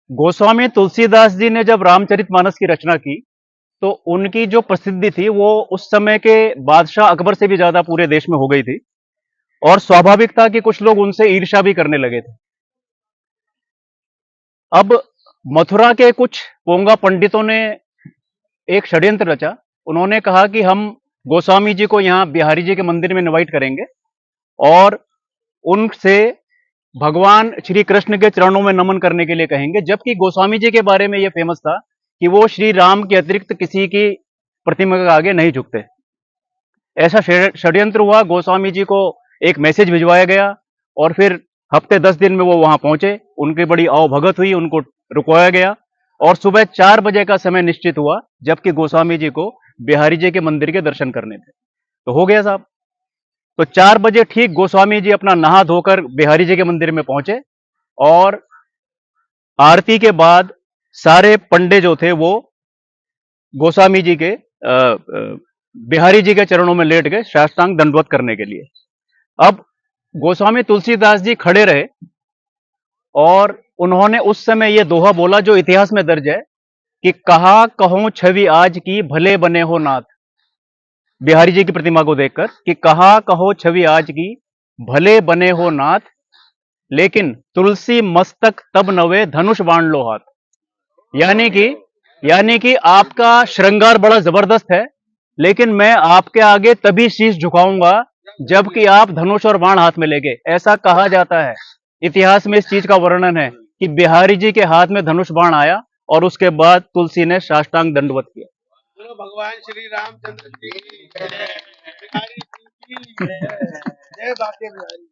गोस्वामी तुलसीदास जी ने जब रामचरितमानस की रचना की तो उनकी जो प्रसिद्धि थी वो उस समय के बादशाह अकबर से भी ज्यादा पूरे देश में हो गई थी। और स्वाभाविक था कि कुछ लोग उनसे ईर्ष्या भी करने लगे थे। अब मथुरा के कुछ पोंगा पंडितों ने एक षड्यंत्र रचा। उन्होंने कहा कि हम गोस्वामी जी को यहाँ बिहारी जी के मंदिर में इनवाइट करेंगे और उनसे भगवान श्री कृष्ण के चरणों में नमन करने के लिए कहेंगे, जबकि गोस्वामी जी के बारे में यह फेमस था कि वो श्री राम के अतिरिक्त किसी की प्रतिमा के आगे नहीं झुकते। ऐसा षड्यंत्र हुआ। गोस्वामी जी को एक मैसेज भिजवाया गया और फिर हफ्ते 10 दिन में वो वहां पहुंचे। उनकी बड़ी आवभगत हुई, उनको रुकवाया गया और सुबह 4 बजे का समय निश्चित हुआ, जबकि गोस्वामी जी को बिहारी जी के मंदिर के दर्शन करने थे। तो हो गया साहब। तो 4 बजे ठीक गोस्वामी जी अपना नहा धोकर बिहारी जी के मंदिर में पहुंचे और आरती के बाद सारे पंडे जो थे वो गोस्वामी जी के बिहारी जी के चरणों में लेट गए साष्टांग दंडवत करने के लिए। अब गोस्वामी तुलसीदास जी खड़े रहे और उन्होंने उस समय यह दोहा बोला जो इतिहास में दर्ज है कि कहा कहो छवि आज की भले बने हो नाथ। बिहारी जी की प्रतिमा को देखकर कि कहा कहो छवि आज की भले बने हो नाथ, लेकिन तुलसी मस्तक तब नवे धनुष बाण लो हाथ। यानी कि आपका श्रृंगार बड़ा जबरदस्त है, लेकिन मैं आपके आगे तभी शीश झुकाऊंगा जबकि आप धनुष और बाण हाथ में लेंगे। ऐसा कहा जाता है, इतिहास में इस चीज का वर्णन है कि बिहारी जी के हाथ में धनुष बाण आया और उसके बाद तुलसी ने साष्टांग दंडवत किया। बोलो भगवान श्री रामचंद्र जी की जय, बिहारी जी की जय, जय बाके बिहारी।